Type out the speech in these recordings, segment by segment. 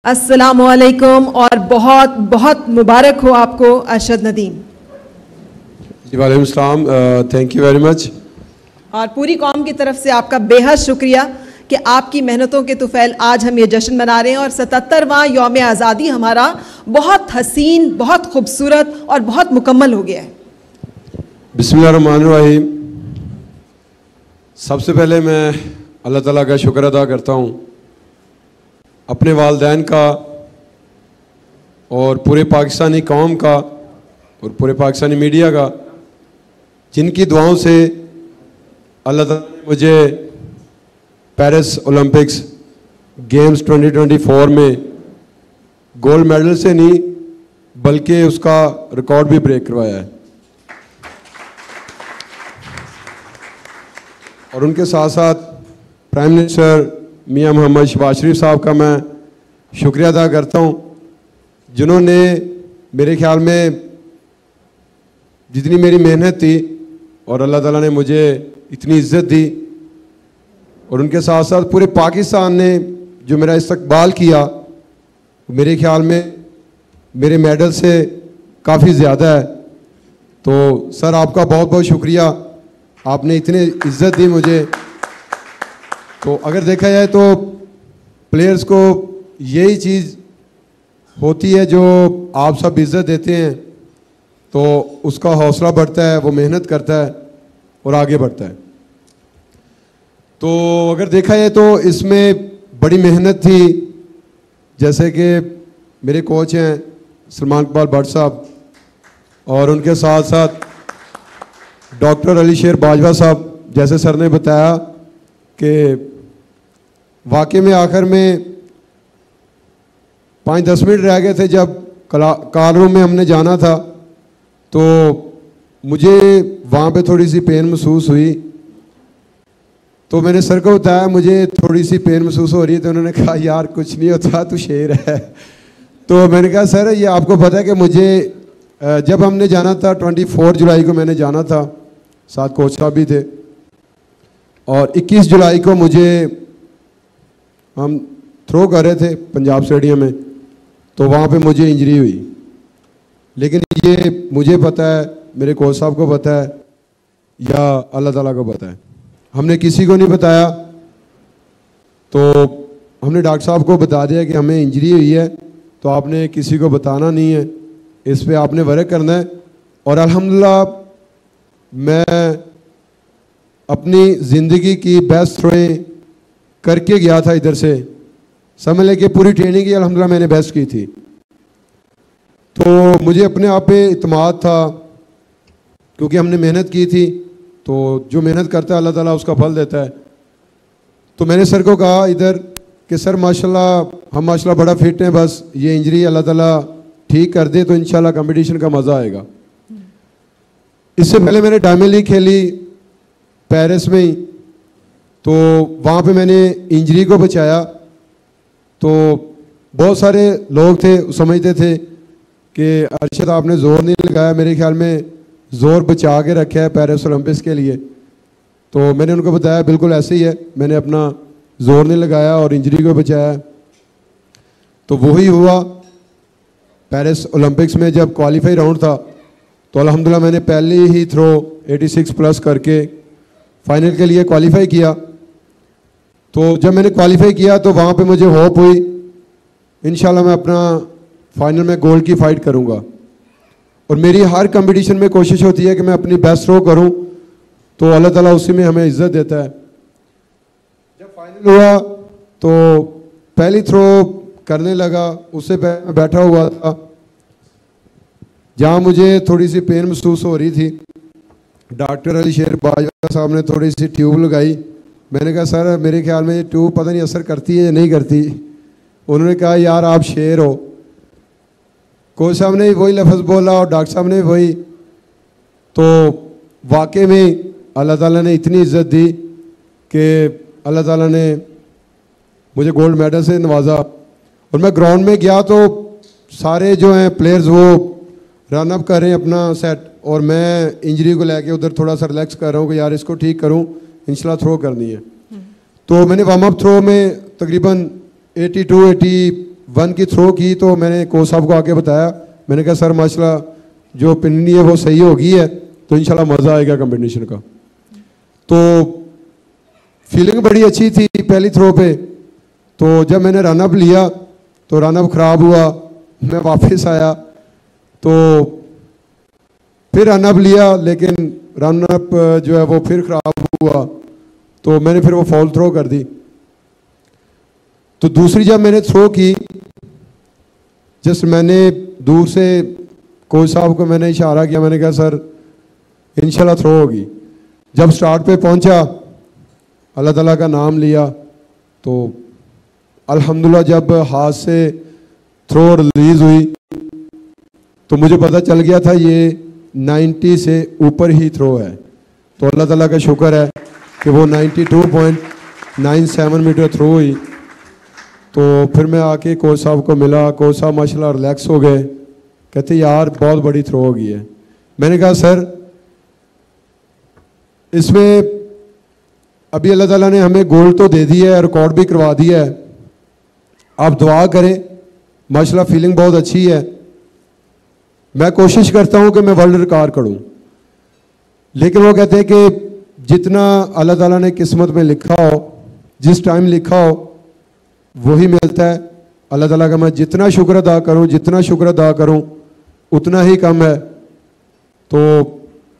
अस्सलामुअलैकुम और बहुत बहुत मुबारक हो आपको अरशद नदीम। जी वालेकुम सलाम, थैंक यू वेरी मच। और पूरी कौम की तरफ से आपका बेहद शुक्रिया कि आपकी मेहनतों के तुफैल आज हम ये जश्न मना रहे हैं और 77वां यौम आज़ादी हमारा बहुत हसीन, बहुत खूबसूरत और बहुत मुकम्मल हो गया है। बिस्मिल्लाहिर्रहमानिर्रहीम। सबसे पहले मैं अल्लाह ताला का शुक्र अदा करता हूँ अपने वालिदैन का और पूरे पाकिस्तानी कौम का और पूरे पाकिस्तानी मीडिया का, जिनकी दुआओं से अल्लाह ताला ने मुझे पेरिस ओलंपिक्स गेम्स 2024 में गोल्ड मेडल से नहीं बल्कि उसका रिकॉर्ड भी ब्रेक करवाया है। और उनके साथ साथ प्राइम मिनिस्टर मियां मोहम्मद शहबाज शरीफ साहब का मैं शुक्रिया अदा करता हूं, जिन्होंने मेरे ख्याल में जितनी मेरी मेहनत थी और अल्लाह ताला ने मुझे इतनी इज्जत दी, और उनके साथ साथ पूरे पाकिस्तान ने जो मेरा इस्तकबाल किया, मेरे ख्याल में मेरे मेडल से काफ़ी ज़्यादा है। तो सर आपका बहुत बहुत शुक्रिया, आपने इतनी इज्जत दी मुझे। तो अगर देखा जाए तो प्लेयर्स को यही चीज़ होती है, जो आप सब इज्जत देते हैं तो उसका हौसला बढ़ता है, वो मेहनत करता है और आगे बढ़ता है। तो अगर देखा जाए तो इसमें बड़ी मेहनत थी, जैसे कि मेरे कोच हैं सलमान इकबाल भट्ट साहब, और उनके साथ साथ डॉक्टर अली शेर बाजवा साहब। जैसे सर ने बताया कि वाकई में आखिर में 5-10 मिनट रह गए थे जब कार रूम में हमने जाना था, तो मुझे वहाँ पे थोड़ी सी पेन महसूस हुई। तो मैंने सर को बताया मुझे थोड़ी सी पेन महसूस हो रही है, तो उन्होंने कहा यार कुछ नहीं होता, तू शेर है। तो मैंने कहा सर ये आपको पता है कि मुझे जब हमने जाना था 24 जुलाई को मैंने जाना था, साथ कोच साहब भी थे, और 21 जुलाई को मुझे हम थ्रो कर रहे थे पंजाब स्टेडियम में, तो वहाँ पे मुझे इंजरी हुई। लेकिन ये मुझे पता है, मेरे कोच साहब को पता है या अल्लाह ताला को पता है, हमने किसी को नहीं बताया। तो हमने डॉक्टर साहब को बता दिया कि हमें इंजरी हुई है, तो आपने किसी को बताना नहीं है, इस पे आपने वर्क करना है। और अल्हम्दुलिल्लाह मैं अपनी ज़िंदगी की बेस्ट थ्रोएं करके गया था इधर से, समझ लें कि पूरी ट्रेनिंग की अल्हम्दुलिल्लाह मैंने बेस्ट की थी। तो मुझे अपने आप पे इत्मीनान था, क्योंकि हमने मेहनत की थी, तो जो मेहनत करता है अल्लाह ताला उसका फल देता है। तो मैंने सर को कहा इधर कि सर माशाल्लाह हम माशाल्लाह बड़ा फिट हैं, बस ये इंजरी अल्लाह ताला ठीक कर दे तो इंशाल्लाह कंपटीशन का मज़ा आएगा। इससे पहले मैंने डायमंड लीग खेली पेरिस में ही, तो वहाँ पे मैंने इंजरी को बचाया। तो बहुत सारे लोग थे समझते थे कि अरशद आपने ज़ोर नहीं लगाया, मेरे ख्याल में ज़ोर बचा के रखा है पेरिस ओलंपिक्स के लिए। तो मैंने उनको बताया बिल्कुल ऐसे ही है, मैंने अपना ज़ोर नहीं लगाया और इंजरी को बचाया। तो वही हुआ पेरिस ओलंपिक्स में जब क्वालिफाई राउंड था, तो अल्हम्दुलिल्लाह मैंने पहले ही थ्रो 86 प्लस करके फाइनल के लिए क्वालिफाई किया। तो जब मैंने क्वालिफाई किया तो वहाँ पे मुझे होप हुई इंशाल्लाह मैं अपना फाइनल में गोल्ड की फ़ाइट करूँगा। और मेरी हर कंपटीशन में कोशिश होती है कि मैं अपनी बेस्ट थ्रो करूँ, तो अल्लाह ताला उसी में हमें इज्जत देता है। जब फाइनल हुआ तो पहली थ्रो करने लगा, उससे मैं बैठा हुआ था जहाँ मुझे थोड़ी सी पेन महसूस हो रही थी। डॉक्टर अली शेर बाजवा साहब ने थोड़ी सी ट्यूब लगाई। मैंने कहा सर मेरे ख्याल में ये ट्यूब पता नहीं असर करती है या नहीं करती। उन्होंने कहा यार आप शेर हो। कोच साहब ने वही लफ्ज़ बोला और डॉक्टर साहब ने वही। तो वाकई में अल्लाह ताला ने इतनी इज्जत दी कि अल्लाह ताला ने मुझे गोल्ड मेडल से नवाजा। और मैं ग्राउंड में गया तो सारे जो हैं प्लेयर्स वो रन अप कर रहे हैं अपना सेट, और मैं इंजरी को लेके उधर थोड़ा सा रिलैक्स कर रहा हूँ कि यार इसको ठीक करूँ, इंशाल्लाह थ्रो करनी है। तो मैंने वार्म अप थ्रो में तकरीबन 82-80 1 की थ्रो की तो मैंने कोच साहब को आके बताया, मैंने कहा सर माशाल्लाह जो पिन्नी है वो सही हो गई है, तो इंशाल्लाह मज़ा आएगा कंपटीशन का। तो फीलिंग बड़ी अच्छी थी पहली थ्रो पे। तो जब मैंने रन अप लिया तो रन अप ख़राब हुआ, मैं वापस आया तो फिर रन अप लिया, लेकिन रन अप जो है वो फिर ख़राब हुआ, तो मैंने फिर वो फॉल थ्रो कर दी। तो दूसरी जब मैंने थ्रो की, जस्ट मैंने दूर से कोच साहब को मैंने इशारा किया, मैंने कहा सर इंशाल्लाह थ्रो होगी। जब स्टार्ट पे पहुंचा, अल्लाह ताला का नाम लिया, तो अल्हम्दुलिल्लाह जब हाथ से थ्रो रिलीज हुई तो मुझे पता चल गया था ये 90 से ऊपर ही थ्रो है। तो अल्लाह ताला का शुक्र है कि वो 92.97 मीटर थ्रो हुई। तो फिर मैं आके कोच साहब को मिला, कोच साहब माशाल्लाह रिलैक्स हो गए, कहते यार बहुत बड़ी थ्रो हो गई है। मैंने कहा सर इसमें अभी अल्लाह ताला ने हमें गोल्ड तो दे दी है, रिकॉर्ड भी करवा दिया है, आप दुआ करें, माशाल्लाह फीलिंग बहुत अच्छी है। मैं कोशिश करता हूं कि मैं वर्ल्ड रिकॉर्ड करूं, लेकिन वो कहते हैं कि जितना अल्लाह ताला ने किस्मत में लिखा हो, जिस टाइम लिखा हो वही मिलता है। अल्लाह ताला का मैं जितना शुक्र अदा करूं, जितना शुक्र अदा करूं उतना ही कम है। तो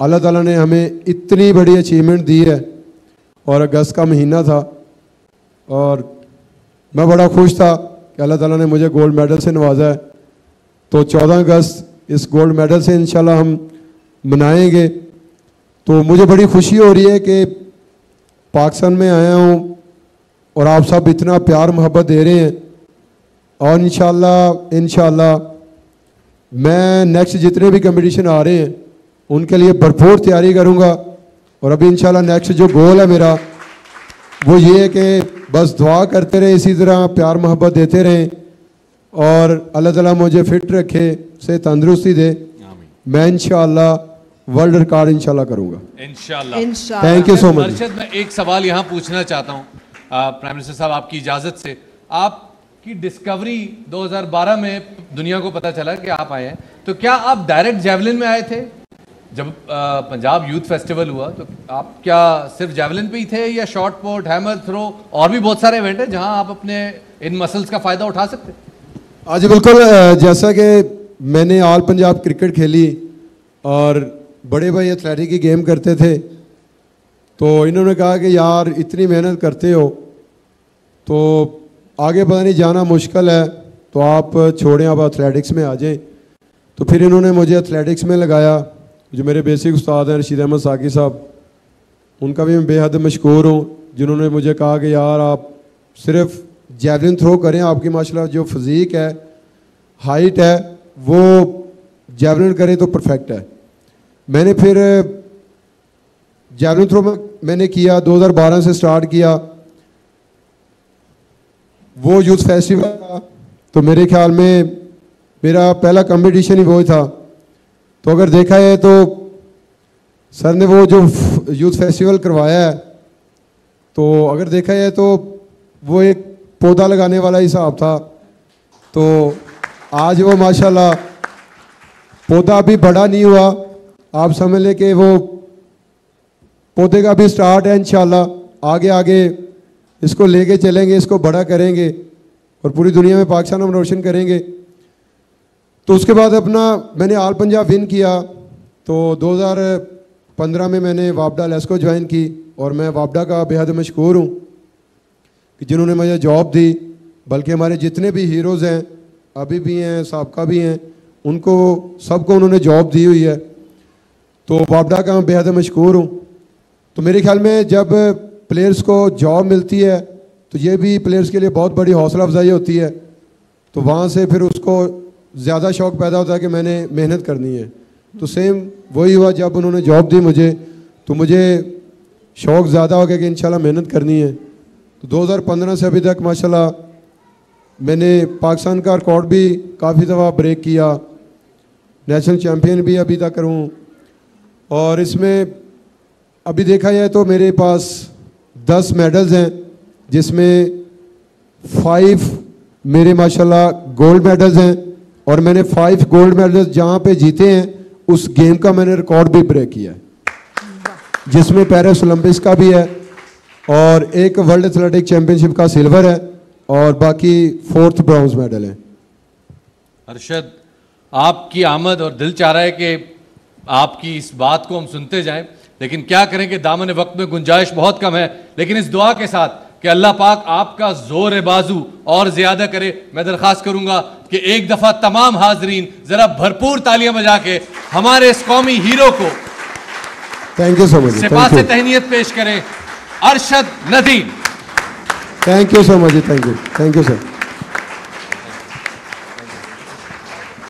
अल्लाह ताला ने हमें इतनी बड़ी अचीवमेंट दी है, और अगस्त का महीना था और मैं बड़ा खुश था कि अल्लाह ताला ने मुझे गोल्ड मेडल से नवाजा है। तो 14 अगस्त इस गोल्ड मेडल से इंशाल्लाह हम मनाएंगे। तो मुझे बड़ी खुशी हो रही है कि पाकिस्तान में आया हूँ और आप सब इतना प्यार मोहब्बत दे रहे हैं, और इंशाल्लाह मैं नेक्स्ट जितने भी कंपटीशन आ रहे हैं उनके लिए भरपूर तैयारी करूँगा। और अभी इंशाल्लाह नेक्स्ट जो गोल है मेरा वो ये है कि बस दुआ करते रहे, इसी तरह प्यार मोहब्बत देते रहें, और अल्लाह ताला मुझे फिट रखे, से तंदुरुस्ती दे। मैं इंशाल्लाह वर्ल्ड रिकॉर्ड इंशाल्लाह करूँगा इंशाल्लाह। Thank you so much. Arshad, मैं एक सवाल यहाँ पूछना चाहता हूँ प्राइम मिनिस्टर साहब, आपकी इजाज़त से। आपकी डिस्कवरी 2012 में दुनिया को पता चला कि आप आए हैं, तो क्या आप डायरेक्ट जैवलिन में आए थे? जब पंजाब यूथ फेस्टिवल हुआ तो आप क्या सिर्फ जैवलिन पे ही थे, या शॉर्ट पुट, हैमर थ्रो, और भी बहुत सारे इवेंट हैं जहां आप अपने इन मसल्स का फ़ायदा उठा सकते? आज बिल्कुल, जैसा कि मैंने ऑल पंजाब क्रिकेट खेली और बड़े भाई एथलेटिक की गेम करते थे, तो इन्होंने कहा कि यार इतनी मेहनत करते हो तो आगे पता नहीं जाना मुश्किल है, तो आप छोड़ें, आप एथलेटिक्स में आ जाएं। तो फिर इन्होंने मुझे एथलेटिक्स में लगाया। जो मेरे बेसिक उस्ताद हैं रशीद अहमद साकी साहब, उनका भी मैं बेहद मशकूर हूँ, जिन्होंने मुझे कहा कि यार आप सिर्फ जैवलिन थ्रो करें, आपकी माशाल्लाह जो फिज़ीक है, हाइट है, वो जैवलिन करें तो परफेक्ट है। मैंने फिर जैवलिन थ्रो मैंने किया, 2012 से स्टार्ट किया। वो यूथ फेस्टिवल था, तो मेरे ख्याल में मेरा पहला कंपटीशन ही वो था। तो अगर देखा है तो सर ने वो जो यूथ फेस्टिवल करवाया है, तो अगर देखा है तो वो एक पौधा लगाने वाला हिसाब था। तो आज वो माशाल्लाह पौधा अभी बड़ा नहीं हुआ, आप समझ लें कि वो पौधे का भी स्टार्ट है। इंशाल्लाह आगे आगे इसको लेके चलेंगे, इसको बड़ा करेंगे और पूरी दुनिया में पाकिस्तान हम रोशन करेंगे। तो उसके बाद अपना मैंने ऑल पंजाब विन किया। तो 2015 में मैंने वापडा लेस्को ज्वाइन की, और मैं वापडा का बेहद मशकूर हूँ कि जिन्होंने मुझे जॉब दी। बल्कि हमारे जितने भी हीरोज़ हैं, अभी भी हैं, साबका भी हैं, उनको सबको उन्होंने जॉब दी हुई है। तो वापडा का मैं बेहद मशकूर हूँ। तो मेरे ख्याल में जब प्लेयर्स को जॉब मिलती है तो ये भी प्लेयर्स के लिए बहुत बड़ी हौसला अफजाई होती है। तो वहाँ से फिर उसको ज़्यादा शौक़ पैदा होता है कि मैंने मेहनत करनी है। तो सेम वही हुआ, जब उन्होंने जॉब दी मुझे, तो मुझे शौक़ ज़्यादा हो गया कि इंशाल्लाह मेहनत करनी है। तो 2015 से अभी तक माशाल्लाह मैंने पाकिस्तान का रिकॉर्ड भी काफ़ी दफ़ा ब्रेक किया, नेशनल चैम्पियन भी अभी तक हूँ। और इसमें अभी देखा जाए तो मेरे पास 10 मेडल्स हैं, जिसमें 5 मेरे माशाल्लाह गोल्ड मेडल्स हैं और मैंने 5 गोल्ड मेडल्स जहाँ पे जीते हैं उस गेम का मैंने रिकॉर्ड भी ब्रेक किया है, जिसमें पेरिस ओलंपिक्स का भी है और एक वर्ल्ड एथलेटिक चैंपियनशिप का सिल्वर है और बाकी 4th ब्रॉन्ज मेडल है। अरशद, आपकी आमद और दिल चाह रहा है कि आपकी इस बात को हम सुनते जाएं, लेकिन क्या करें कि दामन वक्त में गुंजाइश बहुत कम है। लेकिन इस दुआ के साथ कि अल्लाह पाक आपका जोर बाजू और ज्यादा करे, मैं दरख्वास्त करूंगा कि एक दफा तमाम हाजरीन जरा भरपूर तालियां बजा के हमारे इस कौमी हीरो को थैंक यू सो मच, सिपा से तहनीयत पेश करें, Arshad Nadeem. Thank you so much, thank you sir.